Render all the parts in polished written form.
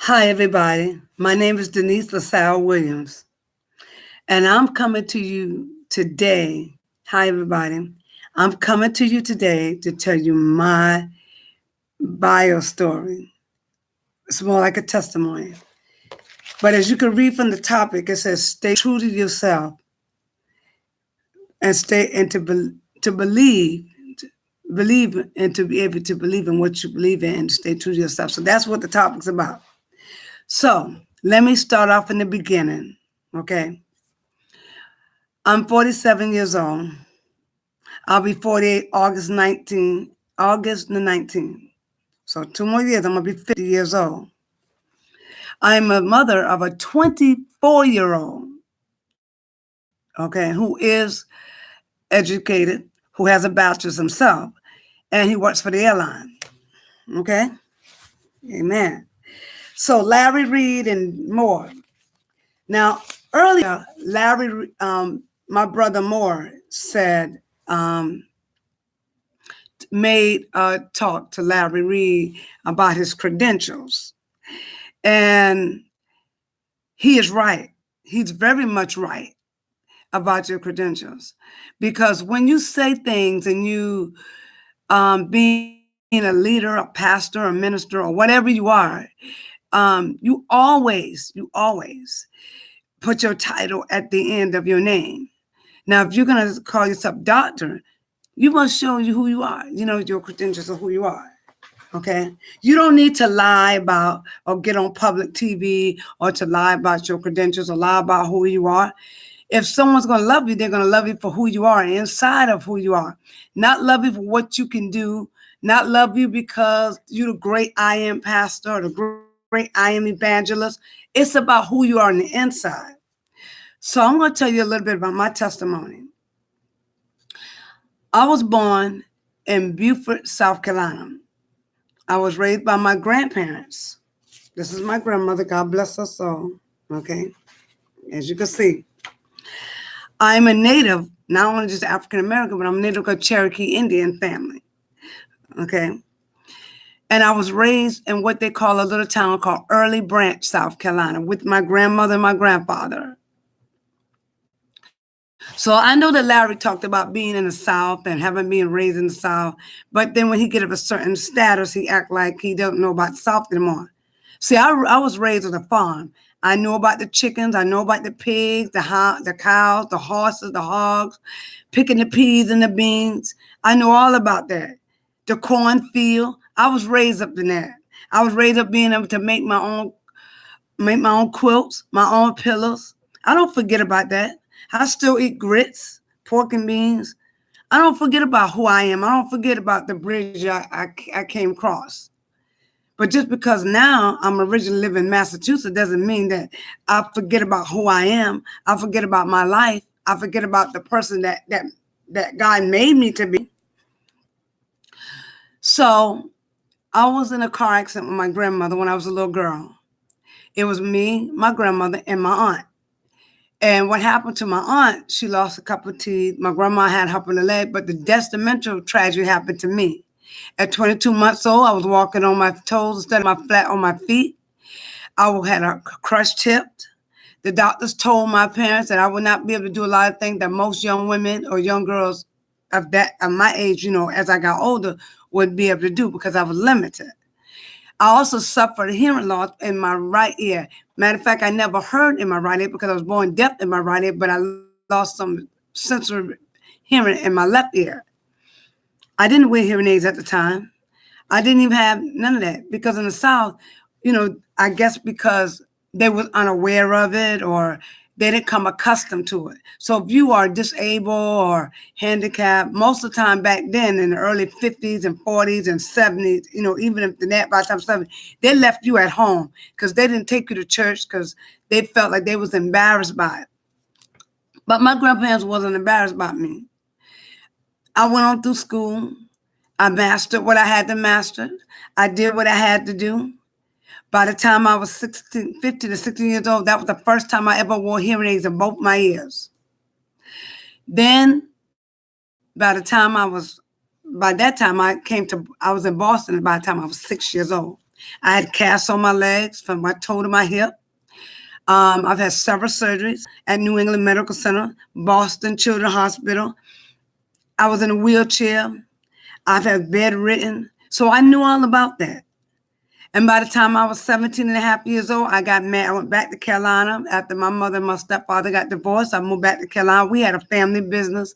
Hi, everybody. My name is Denise LaSalle Williams, and I'm coming to you today. Hi, everybody. I'm coming to you today to tell you my bio story. It's more like a testimony. But as you can read from the topic, it says, stay true to yourself and stay and to believe and to be able to believe in what you believe in and stay true to yourself. So that's what the topic's about. So let me start off in the beginning, okay? I'm 47 years old. I'll be 48 August the 19th. So 2 more years, I'm going to be 50 years old. I'm a mother of a 24-year-old, okay, who is educated, who has a bachelor's himself, and he works for the airline, okay? Amen. So Larry, Reid, and Moore. Now, earlier, my brother Moore said, made a talk to Larry Reid about his credentials. And he is right. He's very much right about your credentials. Because when you say things and you being a leader, a pastor, a minister, or whatever you are, you always put your title at the end of your name. Now, if you're going to call yourself doctor, you must show you who you are, your credentials of who you are. Okay. You don't need to lie about or get on public TV or to lie about your credentials or lie about who you are. If someone's going to love you, they're going to love you for who you are, inside of who you are. Not love you for what you can do. Not love you because you're the great I am pastor or the great I am evangelist. It's about who you are on the inside. So I'm going to tell you a little bit about my testimony. I was born in Beaufort, South Carolina. I was raised by my grandparents. This is my grandmother. God bless her soul. Okay. As you can see, I'm a native, not only just African American, but I'm a native of Cherokee Indian family. Okay. And I was raised in what they call a little town called Early Branch, South Carolina, with my grandmother and my grandfather. So I know that Larry talked about being in the South and having been raised in the South, but then when he get of a certain status, he act like he don't know about the South anymore. See, I was raised on a farm. I know about the chickens. I know about the pigs, the cows, the horses, the hogs, picking the peas and the beans. I know all about that. The cornfield. I was raised up in that. I was raised up being able to make my own quilts, my own pillows. I don't forget about that. I still eat grits, pork and beans. I don't forget about who I am. I don't forget about the bridge I came across. But just because now I'm originally living in Massachusetts doesn't mean that I forget about who I am. I forget about my life. I forget about the person that God made me to be. So I was in a car accident with my grandmother when I was a little girl. It was me, my grandmother, and my aunt. And what happened to my aunt, she lost a couple of teeth. My grandma had help in the leg, but the detrimental tragedy happened to me. At 22 months old, I was walking on my toes instead of my flat on my feet. I had a crushed hip. The doctors told my parents that I would not be able to do a lot of things that most young women or young girls of my age, as I got older, would be able to do because I was limited. I also suffered hearing loss in my right ear. Matter of fact, I never heard in my right ear because I was born deaf in my right ear, but I lost some sensory hearing in my left ear. I didn't wear hearing aids at the time. I didn't even have none of that because in the South, I guess because they was unaware of it or they didn't come accustomed to it. So if you are disabled or handicapped, most of the time back then in the early 50s and 40s and 70s, even if by the time 70, they left you at home because they didn't take you to church because they felt like they was embarrassed by it. But my grandparents wasn't embarrassed about me. I went on through school. I mastered what I had to master. I did what I had to do. By the time I was 15 to 16 years old, that was the first time I ever wore hearing aids in both my ears. Then, by that time I was in Boston by the time I was 6 years old. I had casts on my legs from my toe to my hip. I've had several surgeries at New England Medical Center, Boston Children's Hospital. I was in a wheelchair. I've had bedridden. So I knew all about that. And by the time I was 17 and a half years old, I got married. I went back to Carolina after my mother and my stepfather got divorced. I moved back to Carolina. We had a family business.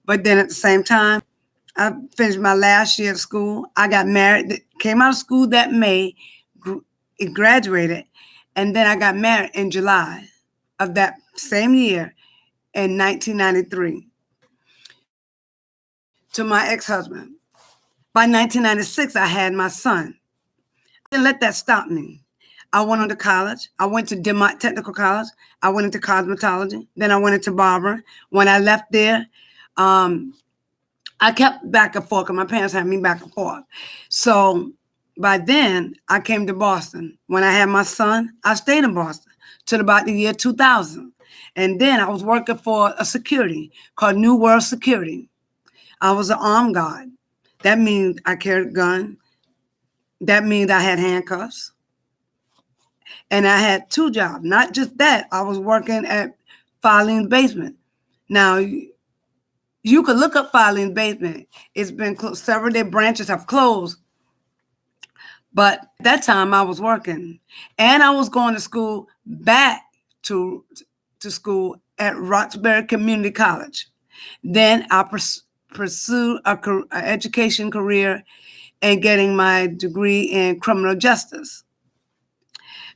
But then at the same time, I finished my last year of school. I got married, came out of school that May, graduated, and then I got married in July of that same year in 1993 to my ex-husband. By 1996, I had my son. I didn't let that stop me. I went on to college. I went to DeMont Technical College. I went into cosmetology. Then I went into barbering. When I left there, I kept back and forth because my parents had me back and forth. So by then, I came to Boston. When I had my son, I stayed in Boston till about the year 2000. And then I was working for a security called New World Security. I was an armed guard. That means I carried a gun. That means I had handcuffs. And I had two jobs. Not just that, I was working at Filene's Basement. Now, you could look up Filene's Basement. It's been closed. Several of their branches have closed. But at that time, I was working. And I was going to school back to school at Roxbury Community College. Then I pursued an education career and getting my degree in criminal justice.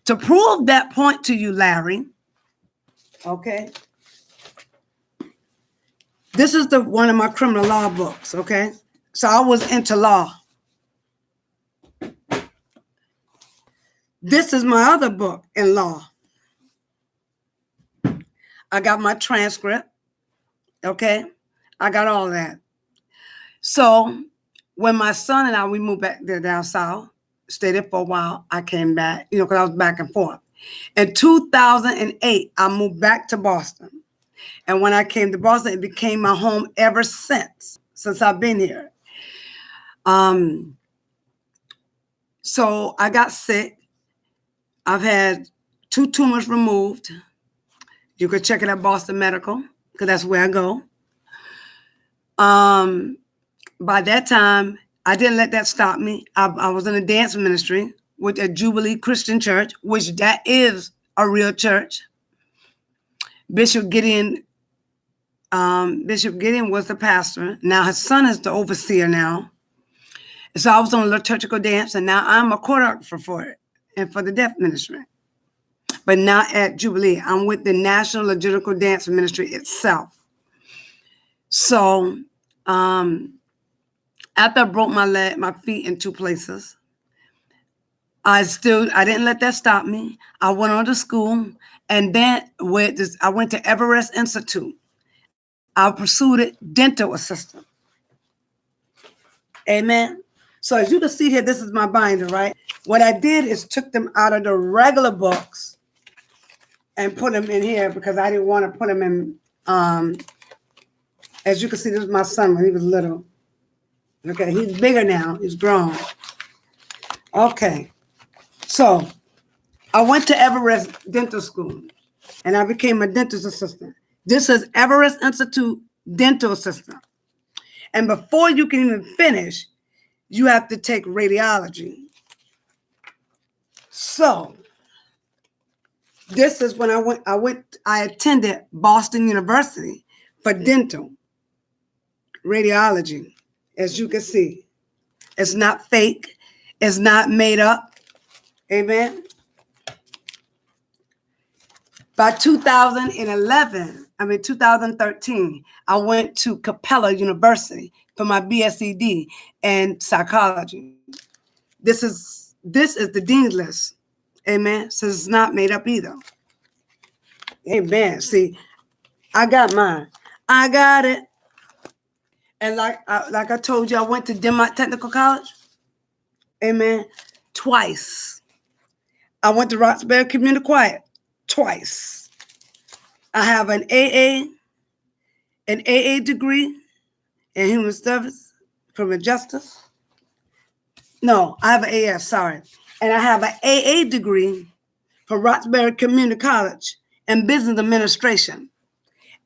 To prove that point to you, Larry, okay, this is one of my criminal law books, okay? So I was into law. This is my other book in law. I got my transcript, okay? I got all that. So when my son and we moved back there down south, stayed there for a while, I came back, because I was back and forth. In 2008, I moved back to Boston. And when I came to Boston, it became my home ever since I've been here. So I got sick. I've had 2 tumors removed. You could check it at Boston Medical, because that's where I go. By that time, I didn't let that stop me. I was in a dance ministry with a Jubilee Christian Church, which that is a real church. Bishop Gideon was the pastor. Now his son is the overseer now. So I was on a liturgical dance, and now I'm a choreographer for it and for the deaf ministry. But not at Jubilee. I'm with the National Liturgical Dance Ministry itself. So after I broke my feet in 2 places, I didn't let that stop me. I went on to school, and then I went to Everest Institute. I pursued it, dental assistant. Amen. So as you can see here, this is my binder, right? What I did is took them out of the regular books and put them in here because I didn't want to put them in. As you can see, this is my son when he was little. Okay, he's bigger now. He's grown. Okay. So I went to Everest Dental School, and I became a dentist assistant. This is Everest Institute Dental Assistant. And before you can even finish, you have to take radiology. So this is when I attended Boston University for dental radiology. As you can see, it's not fake. It's not made up. Amen. By 2013, I went to Capella University for my BSED in psychology. This is the dean's list. Amen. So it's not made up either. Amen. See, I got mine. I got it. And like I told you, I went to DeMont Technical College. Amen. Twice. I went to Roxbury Community Choir twice. I have an AA degree in human service, criminal justice. No, I have an AS, sorry. And I have an AA degree from Roxbury Community College in business administration.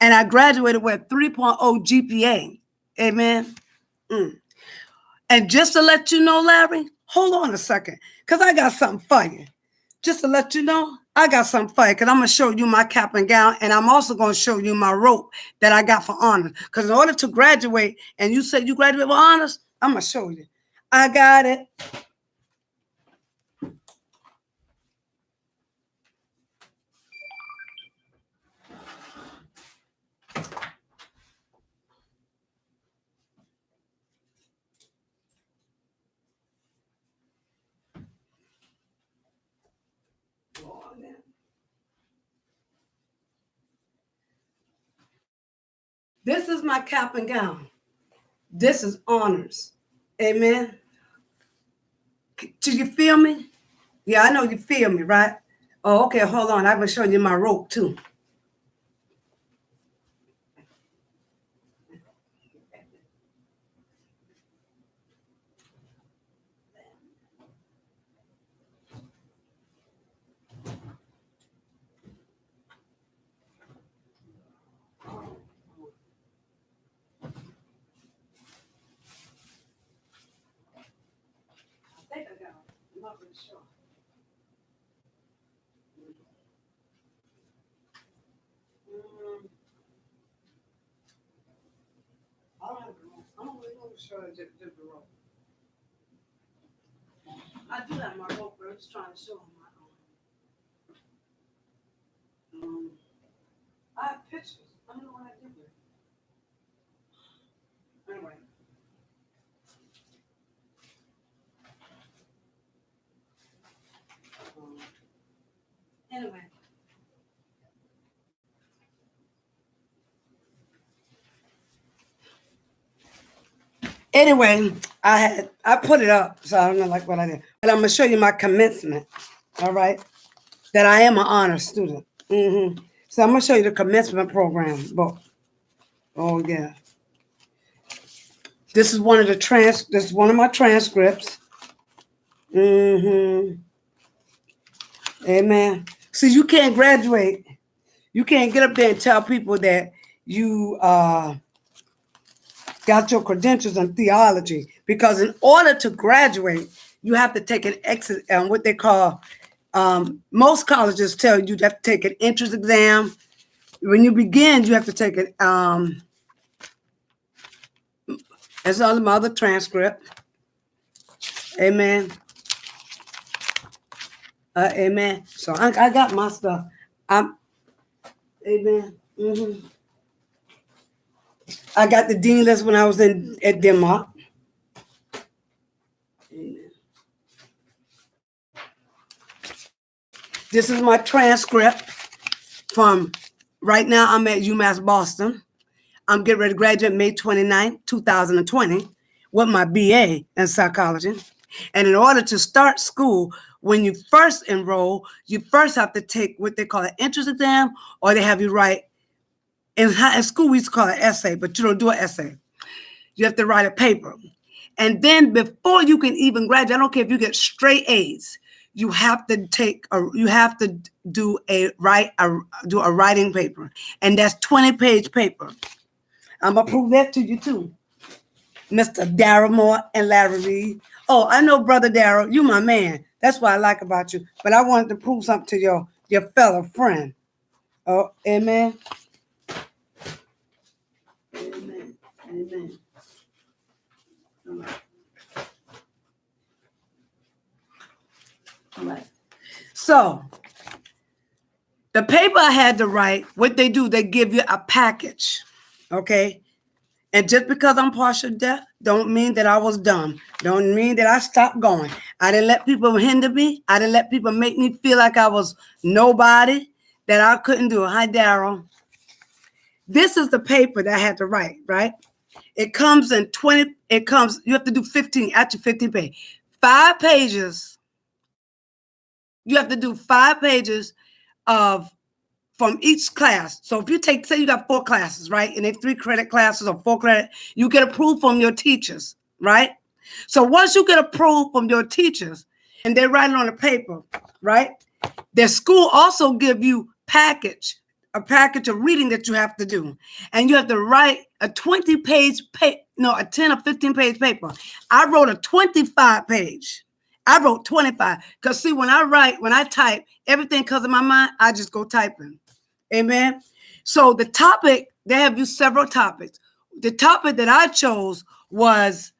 And I graduated with a 3.0 GPA. Amen. And just to let you know, Larry, hold on a second, because I got something for you. Just to let you know, I got something for you, because I'm going to show you my cap and gown, and I'm also going to show you my rope that I got for honors. Because in order to graduate, and you said you graduate with honors, I'm going to show you. I got it. This is my cap and gown. This is honors. Amen. Do you feel me? Yeah, I know you feel me, right? Oh, okay, hold on. I'm going to show you my rope, too. I think I got it. I'm not really sure. I don't have the rope. I'm not really sure I did the rope. I do have my rope, but I'm just trying to show them my own. I have pictures. I don't know what I did with it. Anyway. Anyway. Anyway, I put it up, so I don't know like what I did. But I'm gonna show you my commencement. All right. That I am an honor student. So I'm gonna show you the commencement program book. Oh yeah. This is one of my transcripts. Amen. See, you can't graduate. You can't get up there and tell people that you got your credentials in theology, because in order to graduate, you have to take an exit what they call most colleges tell you have to take an entrance exam. When you begin, you have to take it. That's all my other transcript. Amen. Amen. So I got my stuff. Amen. I got the dean list when I was at Denmark. Amen. This is my transcript from right now. I'm at UMass Boston. I'm getting ready to graduate May 29, 2020 with my BA in psychology. And in order to start school, when you first enroll, you first have to take what they call an entrance exam, or they have you write, in school we used to call it an essay, but you don't do an essay. You have to write a paper. And then before you can even graduate, I don't care if you get straight A's, you have to do a writing paper. And that's 20-page paper. I'm going to prove that to you too. Mr. Darryl Moore and Larry Reid. Oh, I know, Brother Darryl, you my man. That's what I like about you. But I wanted to prove something to your fellow friend. Oh, amen. Amen. Amen. All right. So, the paper I had to write, what they do, they give you a package. Okay? And just because I'm partial deaf, don't mean that I was dumb. Don't mean that I stopped going. I didn't let people hinder me. I didn't let people make me feel like I was nobody, that I couldn't do it. Hi, Darryl. This is the paper that I had to write, right? It comes in 20, you have to do 15, actually 15 pages. 5 pages. You have to do 5 pages from each class. So if you say you got 4 classes, right? And they're 3 credit classes or 4 credit, you get approved from your teachers, right? So once you get approved from your teachers, and they write it on the paper, right? Their school also give you a package of reading that you have to do. And you have to write a 20-page, a 10 or 15-page paper. I wrote a 25-page. I wrote 25. Because see, when I type, everything comes in my mind, I just go typing. Amen. So the topic, they have you several topics. The topic that I chose was,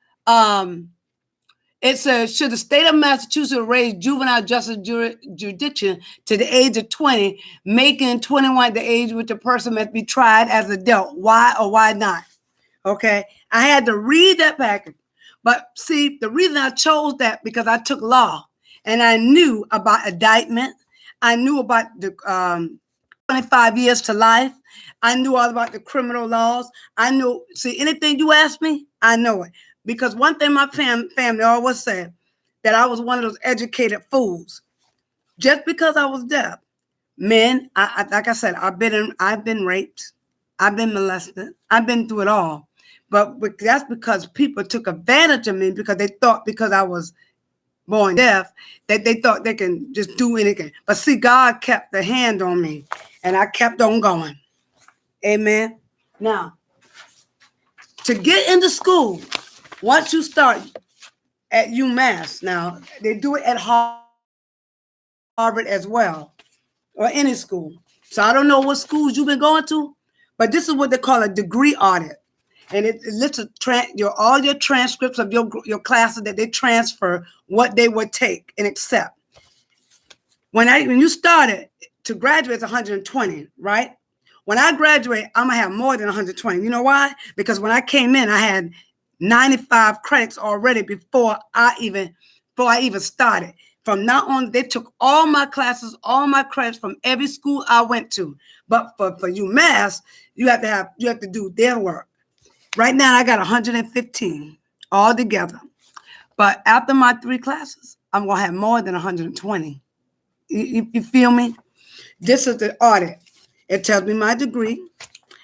it says, should the state of Massachusetts raise juvenile justice jurisdiction to the age of 20, making 21 the age which a person must be tried as an adult? Why or why not? Okay. I had to read that package. But see, the reason I chose that because I took law and I knew about indictment. I knew about the 25 years to life. I knew all about the criminal laws. I knew, see, anything you ask me, I know it. Because one thing my family always said, that I was one of those educated fools. Just because I was deaf. Men, like I said, I've been raped. I've been molested. I've been through it all. But that's because people took advantage of me because they thought because I was born deaf, that they thought they can just do anything. But see, God kept the hand on me, and I kept on going. Amen. Now, to get into school, once you start at UMass, now they do it at Harvard as well, or any school. So I don't know what schools you've been going to, but this is what they call a degree audit. And it lists all your transcripts of your classes that they transfer, what they would take and accept. When you started to graduate, it's 120, right? When I graduate, I'm gonna have more than 120. You know why? Because when I came in, I had 95 credits already before I even started. From now on, they took all my classes, all my credits from every school I went to. But for UMass, you have to do their work. Right now, I got 115 all together. But after my 3 classes, I'm going to have more than 120. You feel me? This is the audit. It tells me my degree.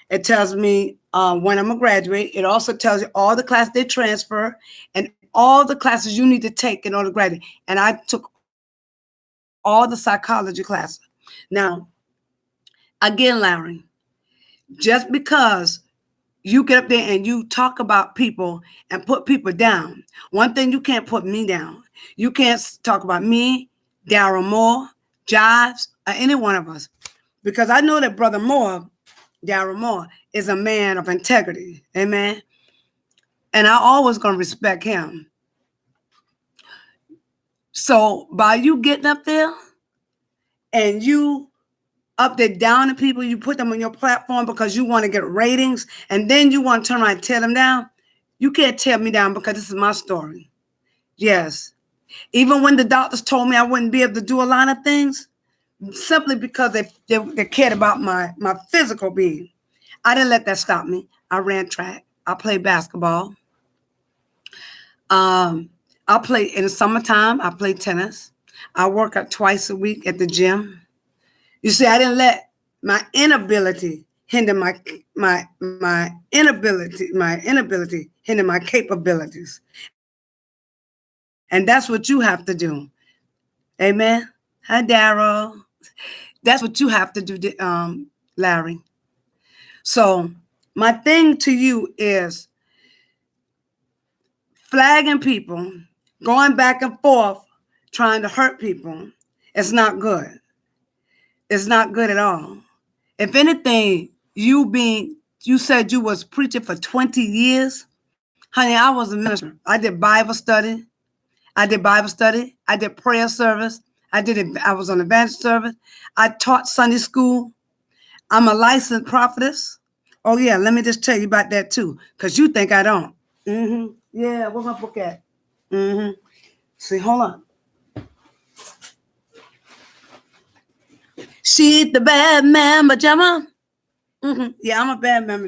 It tells me when I'm going to graduate. It also tells you all the classes they transfer and all the classes you need to take in order to graduate. And I took all the psychology classes. Now, again, Larry, just because you get up there and you talk about people and put people down. One thing, you can't put me down. You can't talk about me, Darryl Moore, Jives, or any one of us. Because I know that Brother Moore, Darryl Moore, is a man of integrity. Amen. And I always going to respect him. So by you getting up there and you up there down to people, you put them on your platform because you want to get ratings, and then you want to turn around and tear them down. You can't tear me down because this is my story. Yes. Even when the doctors told me I wouldn't be able to do a lot of things, simply because they cared about my physical being. I didn't let that stop me. I ran track. I played basketball. I play in the summertime. I play tennis. I work out twice a week at the gym. You see, I didn't let my inability hinder my inability hinder my capabilities. And that's what you have to do. Amen. Hi, Darryl. That's what you have to do, Larry. So my thing to you is flagging people, going back and forth, trying to hurt people. It's not good. It's not good at all. If anything, you said you was preaching for 20 years. Honey, I was a minister. I did Bible study. I did prayer service. I was on evangelist service. I taught Sunday school. I'm a licensed prophetess. Oh yeah, let me just tell you about that too, because you think I don't. Yeah, where's my book at? See, hold on. She's the bad man pajama. Yeah, I'm a bad man pajama.